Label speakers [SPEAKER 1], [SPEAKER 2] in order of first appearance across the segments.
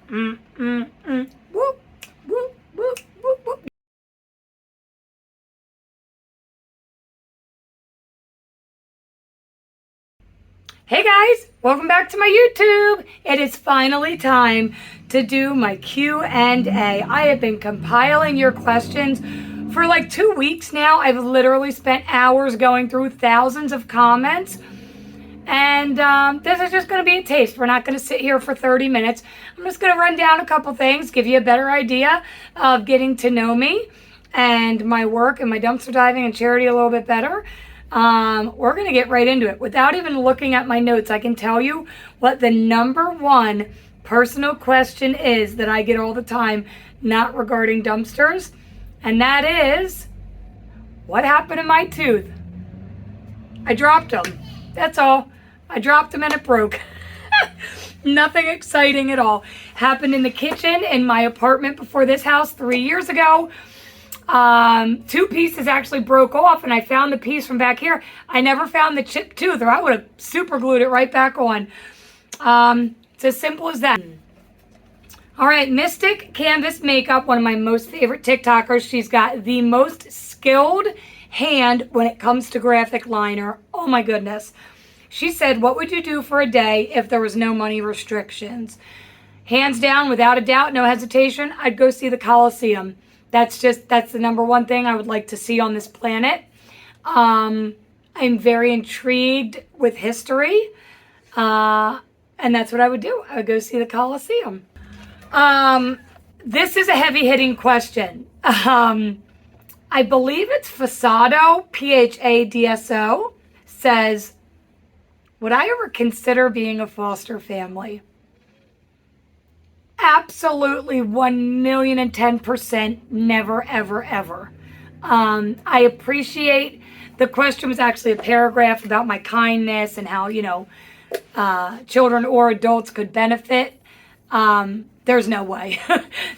[SPEAKER 1] Whoop, whoop, whoop, whoop, whoop. Hey guys, welcome back to my YouTube. It is finally time to do my Q&A. I have been compiling your questions for like 2 weeks now. I've literally spent hours going through thousands of comments. And this is just going to be a taste. We're not going to sit here for 30 minutes. I'm just going to run down a couple things, give you a better idea of getting to know me and my work and my dumpster diving and charity a little bit better. We're going to get right into it. Without even looking at my notes, I can tell you what the number one personal question is that I get all the time, not regarding dumpsters. And that is, what happened to my tooth? I dropped them. That's all. I dropped them and it broke. Nothing exciting at all. Happened in the kitchen in my apartment before this house 3 years ago. 2 pieces actually broke off, and I found the piece from back here. I never found the chipped tooth, or I would have super glued it right back on. It's as simple as that. All right, Mystic Canvas Makeup, one of my most favorite TikTokers. She's got the most skilled hand when it comes to graphic liner. Oh my goodness. She said, what would you do for a day if there was no money restrictions? Hands down, without a doubt, no hesitation, I'd go see the Coliseum. That's the number one thing I would like to see on this planet. I'm very intrigued with history. And that's what I would do. I would go see the Coliseum. This is a heavy-hitting question. I believe it's Fasado, P-H-A-D-S-O, says, would I ever consider being a foster family? Absolutely 1,010% never, ever, ever. I appreciate the question was actually a paragraph about my kindness and how, children or adults could benefit. There's no way.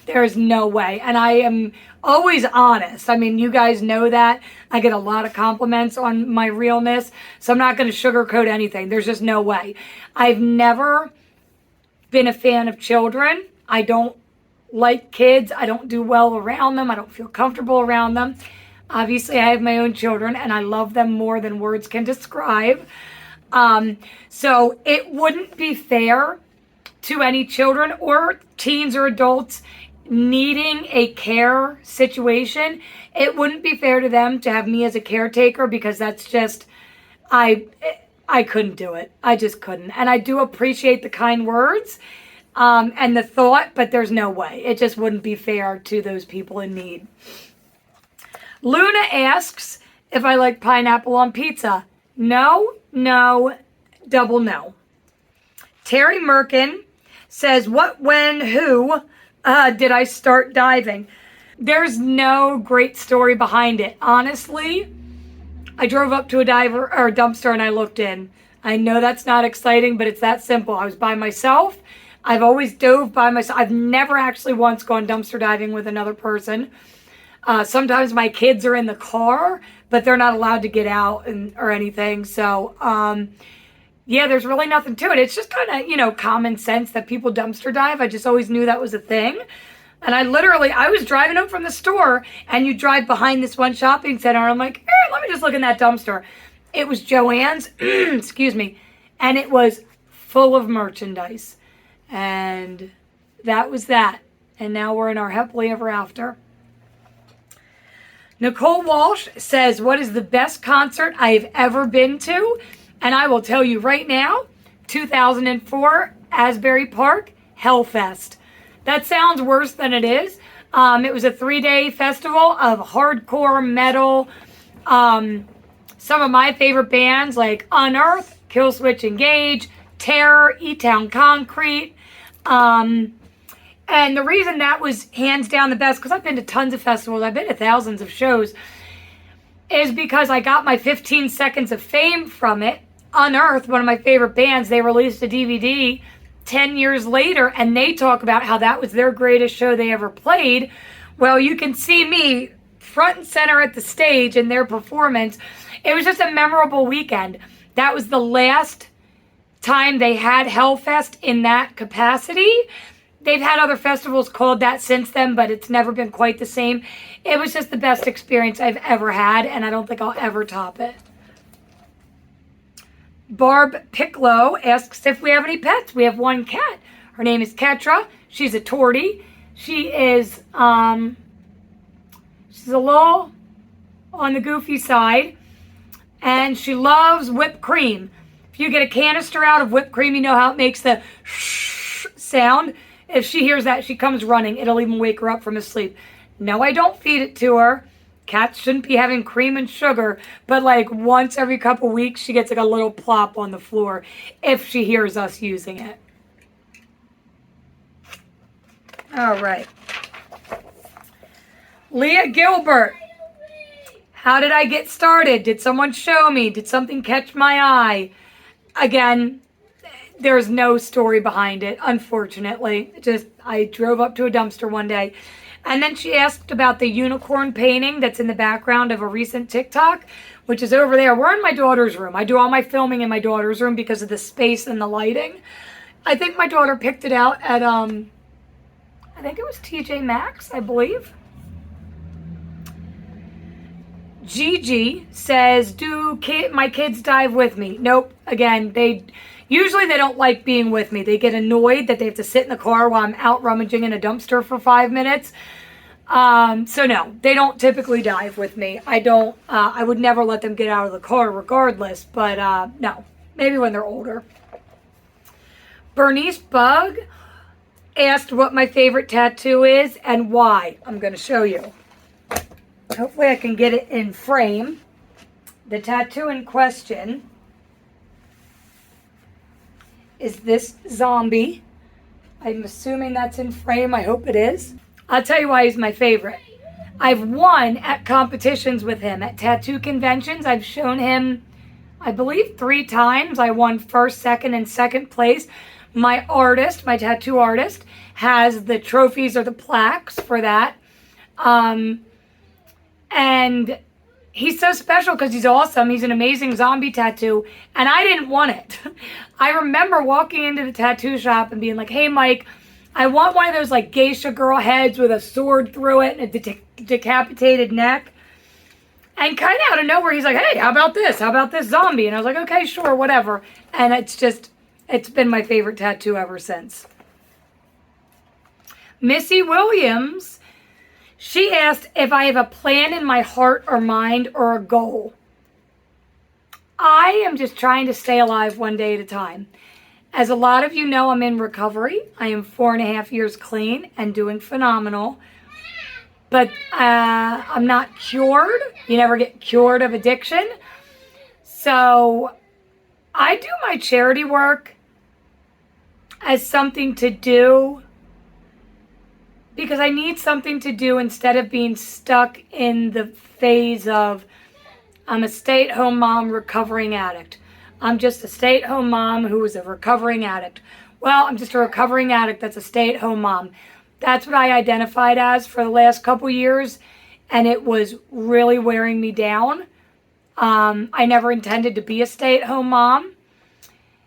[SPEAKER 1] There's no way. And I am always honest. I mean, you guys know that. I get a lot of compliments on my realness, so I'm not going to sugarcoat anything. There's just no way. I've never been a fan of children. I don't like kids. I don't do well around them. I don't feel comfortable around them. Obviously, I have my own children, and I love them more than words can describe. So it wouldn't be fair to any children or teens or adults needing a care situation. It wouldn't be fair to them to have me as a caretaker, because that's just, I couldn't do it. I just couldn't. And I do appreciate the kind words and the thought, but there's no way. It just wouldn't be fair to those people in need. Luna asks if I like pineapple on pizza. No, no, double no. Terry Merkin says, what, when, who did I start diving? There's no great story behind it. Honestly, I drove up to a dumpster and I looked in. I know that's not exciting, but it's that simple. I was by myself. I've always dove by myself. I've never actually once gone dumpster diving with another person. Sometimes my kids are in the car, but they're not allowed to get out or anything. So, yeah, there's really nothing to it. It's just kind of, common sense that people dumpster dive. I just always knew that was a thing. And I was driving home from the store, and you drive behind this one shopping center. And I'm like, let me just look in that dumpster. It was Joann's, excuse me, and it was full of merchandise. And that was that. And now we're in our happily ever after. Nicole Walsh says, what is the best concert I've ever been to? And I will tell you right now, 2004, Asbury Park, Hellfest. That sounds worse than it is. It was a 3-day festival of hardcore metal. Some of my favorite bands like Unearth, Killswitch Engage, Terror, E-Town Concrete. And the reason that was hands down the best, because I've been to tons of festivals, I've been to thousands of shows, is because I got my 15 seconds of fame from it. Unearth, one of my favorite bands, they released a DVD 10 years later, and they talk about how that was their greatest show they ever played. Well, you can see me front and center at the stage in their performance. It was just a memorable weekend. That was the last time they had Hellfest in that capacity. They've had other festivals called that since then, but it's never been quite the same. It was just the best experience I've ever had, and I don't think I'll ever top it. Barb Piccolo asks if we have any pets. We have one cat. Her name is Ketra. She's a tortie. She is, she's a little on the goofy side, and she loves whipped cream. If you get a canister out of whipped cream, you know how it makes the shh sound. If she hears that, she comes running. It'll even wake her up from a sleep. No, I don't feed it to her. Cats shouldn't be having cream and sugar, but like once every couple weeks, she gets like a little plop on the floor if she hears us using it. All right. Leah Gilbert. How did I get started? Did someone show me? Did something catch my eye? Again, there's no story behind it, unfortunately. Just, I drove up to a dumpster one day. And then she asked about the unicorn painting that's in the background of a recent TikTok, which is over there. We're in my daughter's room. I do all my filming in my daughter's room because of the space and the lighting. I think my daughter picked it out at, I think it was TJ Maxx, I believe. Gigi says, do my kids dive with me? Nope. Again, usually they don't like being with me. They get annoyed that they have to sit in the car while I'm out rummaging in a dumpster for 5 minutes. So no, they don't typically dive with me. I would never let them get out of the car regardless, but no, maybe when they're older. Bernice Bug asked what my favorite tattoo is and why. I'm going to show you. Hopefully I can get it in frame. The tattoo in question is this zombie. I'm assuming that's in frame. I hope it is. I'll tell you why he's my favorite. I've won at competitions with him. At tattoo conventions, I've shown him, I believe, 3 times. I won first, second, and second place. My artist, my tattoo artist, has the trophies or the plaques for that. And he's so special because he's awesome. He's an amazing zombie tattoo. And I didn't want it. I remember walking into the tattoo shop and being like, hey, Mike, I want one of those like geisha girl heads with a sword through it and a decapitated neck. And kind of out of nowhere, he's like, hey, how about this? How about this zombie? And I was like, okay, sure, whatever. And it's been my favorite tattoo ever since. Missy Williams, she asked if I have a plan in my heart or mind or a goal. I am just trying to stay alive one day at a time. As a lot of you know, I'm in recovery. I am 4.5 years clean and doing phenomenal. But I'm not cured. You never get cured of addiction. So I do my charity work as something to do because I need something to do instead of being stuck in the phase of I'm a stay-at-home mom recovering addict. I'm just a stay-at-home mom who is a recovering addict. Well, I'm just a recovering addict that's a stay-at-home mom. That's what I identified as for the last couple years, and it was really wearing me down. I never intended to be a stay-at-home mom.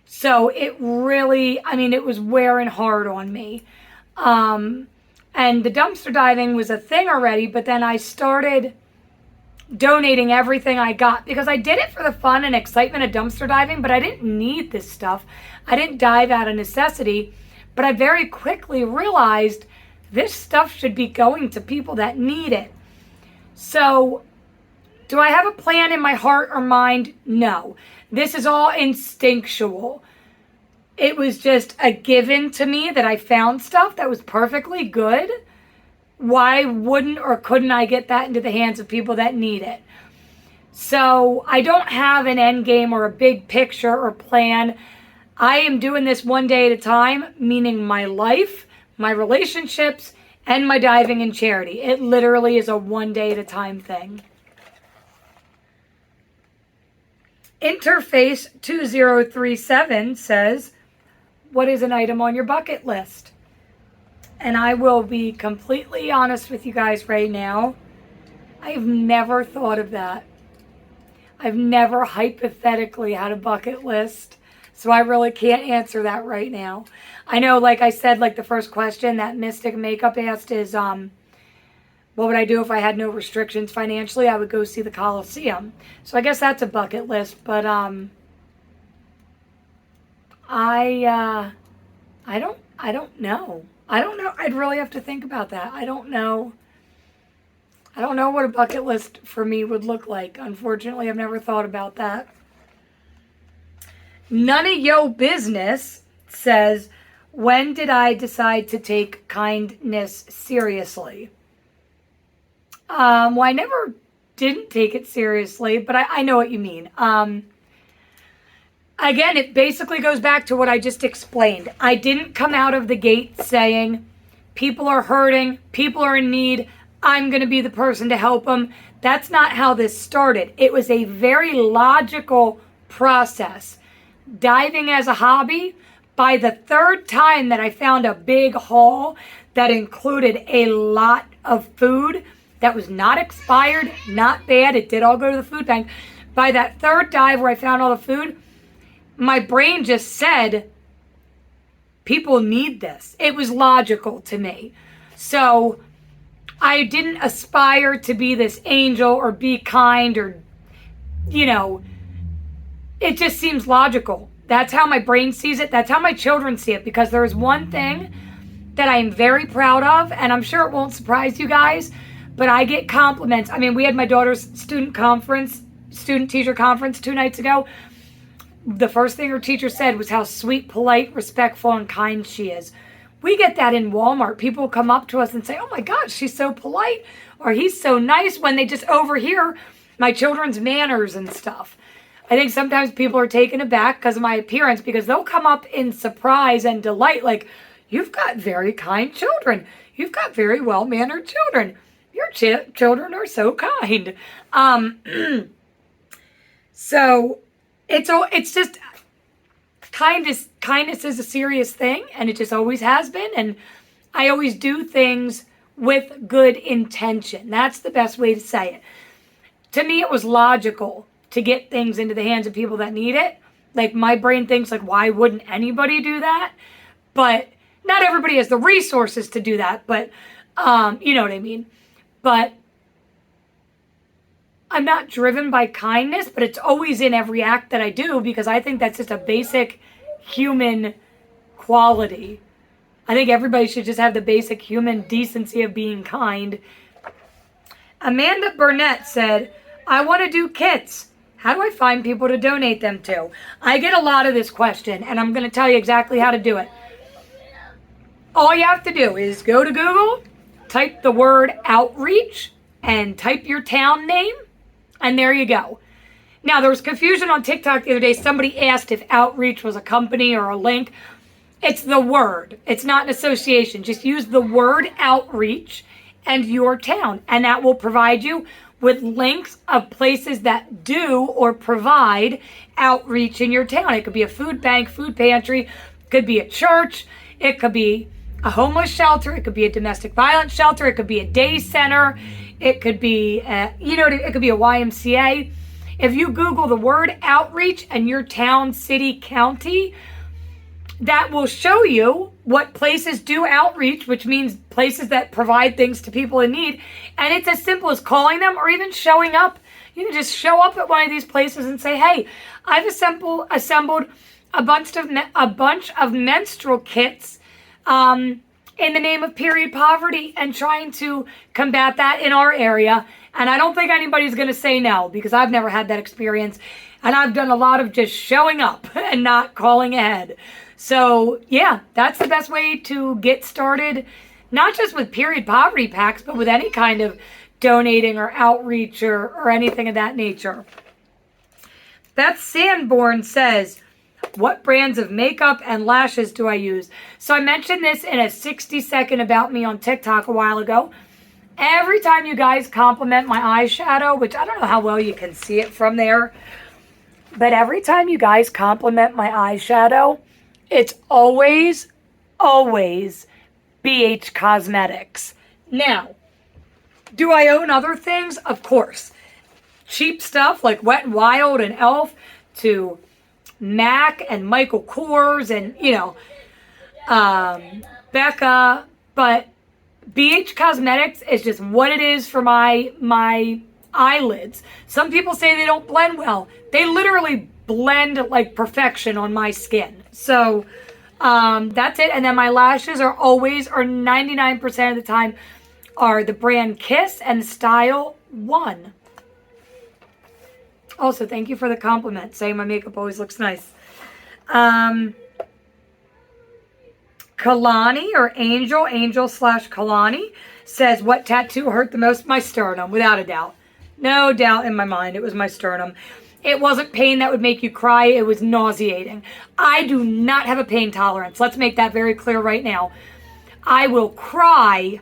[SPEAKER 1] So it really, it was wearing hard on me. And the dumpster diving was a thing already, but then I started donating everything I got because I did it for the fun and excitement of dumpster diving, but I didn't need this stuff. I didn't dive out of necessity, but I very quickly realized this stuff should be going to people that need it. So, do I have a plan in my heart or mind? No. This is all instinctual. It was just a given to me that I found stuff that was perfectly good. Why wouldn't or couldn't I get that into the hands of people that need it? So I don't have an end game or a big picture or plan. I am doing this one day at a time, meaning my life, my relationships, and my diving and charity. It literally is a one day at a time thing. Interface 2037 says, what is an item on your bucket list? And I will be completely honest with you guys right now. I've never thought of that. I've never hypothetically had a bucket list. So I really can't answer that right now. I know, like I said, like the first question that Mystic Makeup asked is, what would I do if I had no restrictions financially? I would go see the Coliseum. So I guess that's a bucket list. But I don't know. I don't know. I'd really have to think about that. I don't know. I don't know what a bucket list for me would look like. Unfortunately, I've never thought about that. None of yo business says, when did I decide to take kindness seriously? Well, I never didn't take it seriously, but I know what you mean. Again, it basically goes back to what I just explained. I didn't come out of the gate saying, people are hurting, people are in need, I'm going to be the person to help them. That's not how this started. It was a very logical process. Diving as a hobby, by the third time that I found a big haul that included a lot of food that was not expired, not bad, it did all go to the food bank. By that third dive where I found all the food, my brain just said, people need this. It was logical to me. So I didn't aspire to be this angel or be kind or, it just seems logical. That's how my brain sees it. That's how my children see it, because there is one thing that I am very proud of, and I'm sure it won't surprise you guys, but I get compliments. I mean, we had my daughter's student-teacher conference 2 nights ago. The first thing her teacher said was how sweet, polite, respectful, and kind she is. We get that in Walmart. People come up to us and say, oh my gosh, she's so polite, or he's so nice, when they just overhear my children's manners and stuff. I think sometimes people are taken aback because of my appearance, because they'll come up in surprise and delight, like, you've got very kind children. You've got very well-mannered children. Your children are so kind. So it's just, kindness is a serious thing, and it just always has been. And I always do things with good intention. That's the best way to say it. To me, it was logical to get things into the hands of people that need it. Like, my brain thinks, like, why wouldn't anybody do that? But not everybody has the resources to do that. But, you know what I mean? But I'm not driven by kindness, but it's always in every act that I do, because I think that's just a basic human quality. I think everybody should just have the basic human decency of being kind. Amanda Burnett said, I want to do kits. How do I find people to donate them to? I get a lot of this question, and I'm going to tell you exactly how to do it. All you have to do is go to Google, type the word outreach, and type your town name, and there you go. Now, there was confusion on TikTok the other day. Somebody asked if outreach was a company or a link. It's the word. It's not an association. Just use the word outreach and your town, and that will provide you with links of places that do or provide outreach in your town. It could be a food bank, food pantry, it could be a church, it could be a homeless shelter, it could be a domestic violence shelter, it could be a day center, it could be, it could be a YMCA. If you Google the word outreach and your town, city, county, that will show you what places do outreach, which means places that provide things to people in need. And it's as simple as calling them or even showing up. You can just show up at one of these places and say, hey, I've assembled a bunch of menstrual kits in the name of period poverty and trying to combat that in our area. And I don't think anybody's going to say no, because I've never had that experience. And I've done a lot of just showing up and not calling ahead. So, yeah, that's the best way to get started, not just with period poverty packs, but with any kind of donating or outreach or anything of that nature. Beth Sanborn says, what brands of makeup and lashes do I use? So I mentioned this in a 60-second About Me on TikTok a while ago. Every time you guys compliment my eyeshadow, which I don't know how well you can see it from there, but every time you guys compliment my eyeshadow, it's always BH Cosmetics. Now, do I own other things? Of course. Cheap stuff like Wet n Wild and e.l.f. to MAC and Michael Kors and, Becca, but BH Cosmetics is just what it is for my eyelids. Some people say they don't blend well. They literally blend like perfection on my skin. So that's it. And then my lashes are 99% of the time are the brand Kiss and Style 1. Also, thank you for the compliment, saying my makeup always looks nice. Kalani or Angel/Kalani says, what tattoo hurt the most? My sternum, without a doubt. No doubt in my mind, it was my sternum. It wasn't pain that would make you cry. It was nauseating. I do not have a pain tolerance. Let's make that very clear right now. I will cry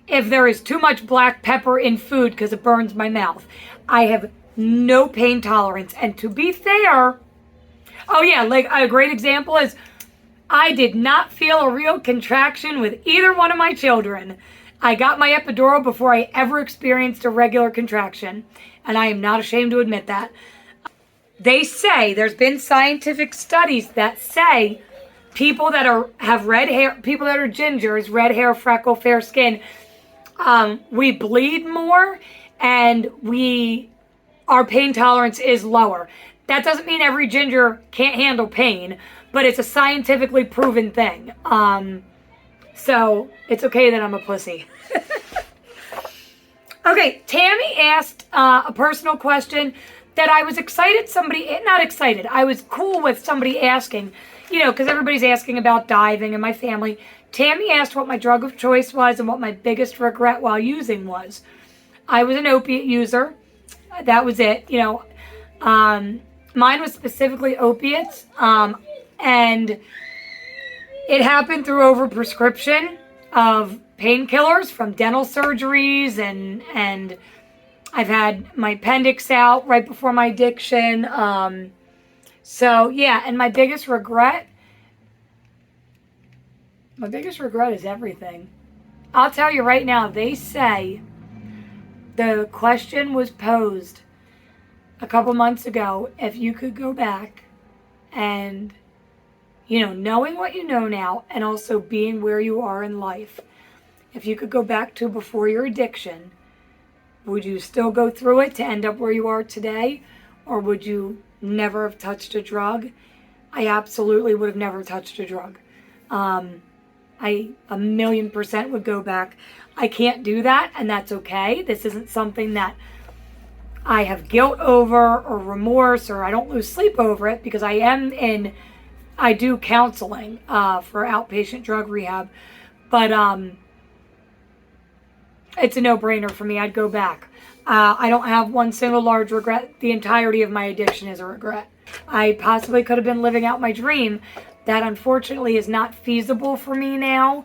[SPEAKER 1] if there is too much black pepper in food because it burns my mouth. I have no pain tolerance. And to be fair, oh yeah, like a great example is I did not feel a real contraction with either one of my children. I got my epidural before I ever experienced a regular contraction, and I am not ashamed to admit that. They say, there's been scientific studies that say people that have red hair, people that are gingers, red hair, freckle, fair skin, we bleed more and our pain tolerance is lower. That doesn't mean every ginger can't handle pain, but it's a scientifically proven thing. So it's okay that I'm a pussy. Okay, Tammy asked a personal question that I was excited not excited, I was cool with somebody asking, because everybody's asking about diving and my family. Tammy asked what my drug of choice was and what my biggest regret while using was. I was an opiate user. That was it. Mine was specifically opiates. And it happened through overprescription of painkillers from dental surgeries, and I've had my appendix out right before my addiction. So yeah, and my biggest regret is everything. I'll tell you right now, they say the question was posed a couple months ago, if you could go back and, knowing what you know now and also being where you are in life, if you could go back to before your addiction, would you still go through it to end up where you are today? Or would you never have touched a drug? I absolutely would have never touched a drug. I 1,000,000% would go back. I can't do that, and that's okay. This isn't something that I have guilt over or remorse, or I don't lose sleep over it, because I do counseling for outpatient drug rehab. But it's a no-brainer for me. I'd go back. I don't have one single large regret. The entirety of my addiction is a regret. I possibly could have been living out my dream. That unfortunately is not feasible for me now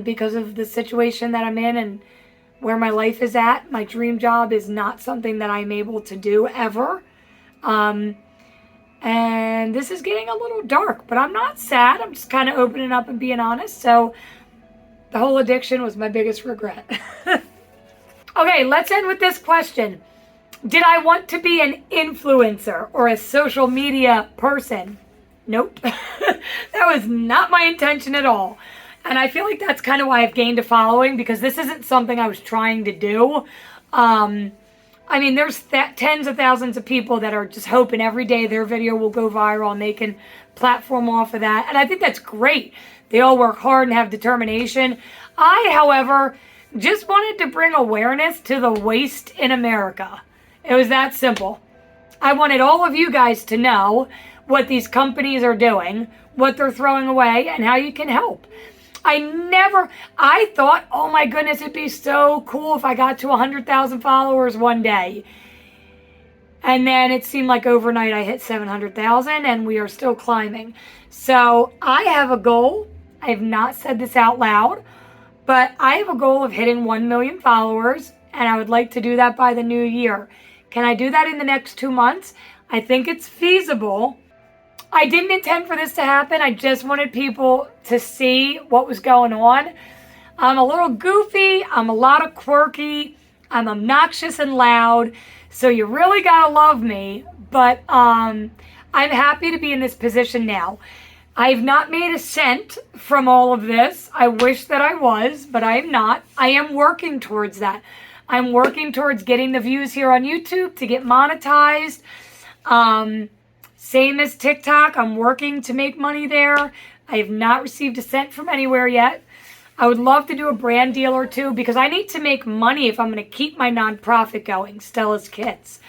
[SPEAKER 1] because of the situation that I'm in and where my life is at. My dream job is not something that I'm able to do ever. And this is getting a little dark, but I'm not sad. I'm just kind of opening up and being honest. So the whole addiction was my biggest regret. Okay, let's end with this question. Did I want to be an influencer or a social media person? Nope. That was not my intention at all. And I feel like that's kind of why I've gained a following, because this isn't something I was trying to do. There's tens of thousands of people that are just hoping every day their video will go viral and they can platform off of that. And I think that's great. They all work hard and have determination. I, however, just wanted to bring awareness to the waste in America. It was that simple. I wanted all of you guys to know what these companies are doing, what they're throwing away, and how you can help. I thought, oh my goodness, it'd be so cool if I got to 100,000 followers one day. And then it seemed like overnight I hit 700,000 and we are still climbing. So I have a goal. I have not said this out loud, but I have a goal of hitting 1 million followers, and I would like to do that by the new year. Can I do that in the next 2 months? I think it's feasible. I didn't intend for this to happen. I just wanted people to see what was going on. I'm a little goofy. I'm a lot of quirky. I'm obnoxious and loud. So you really gotta love me. But I I'm happy to be in this position now. I've not made a cent from all of this. I wish that I was, but I am not. I am working towards that. I'm working towards getting the views here on YouTube to get monetized. Same as TikTok. I'm working to make money there. I have not received a cent from anywhere yet. I would love to do a brand deal or two because I need to make money if I'm going to keep my nonprofit going, Stella's Kits.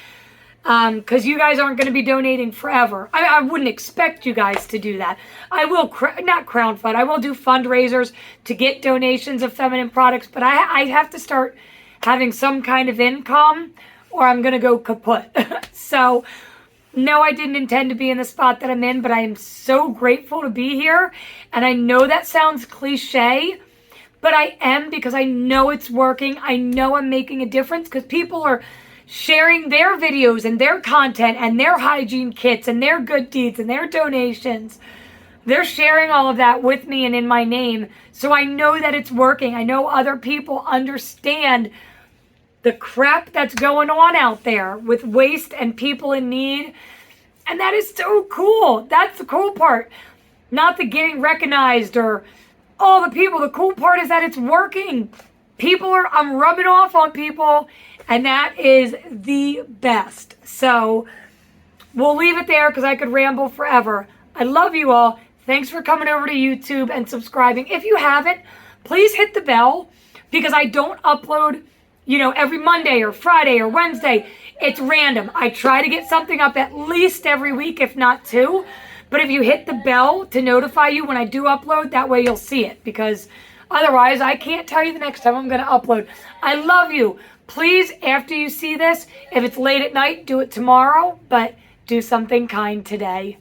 [SPEAKER 1] Because you guys aren't going to be donating forever. I wouldn't expect you guys to do that. I will, not crowdfund, I will do fundraisers to get donations of feminine products, but I have to start having some kind of income or I'm going to go kaput. So, no, I didn't intend to be in the spot that I'm in, but I am so grateful to be here. And I know that sounds cliche, but I am because I know it's working. I know I'm making a difference because people are sharing their videos and their content and their hygiene kits and their good deeds and their donations. They're sharing all of that with me and in my name. So I know that it's working. I know other people understand the crap that's going on out there with waste and people in need. And that is so cool. That's the cool part. Not the getting recognized or all the people. The cool part is that it's working. I'm rubbing off on people, and that is the best. So we'll leave it there because I could ramble forever. I love you all. Thanks for coming over to YouTube and subscribing. If you haven't, please hit the bell because I don't upload, every Monday or Friday or Wednesday. It's random. I try to get something up at least every week, if not two. But if you hit the bell to notify you when I do upload, that way you'll see it because otherwise, I can't tell you the next time I'm going to upload. I love you. Please, after you see this, if it's late at night, do it tomorrow, but do something kind today.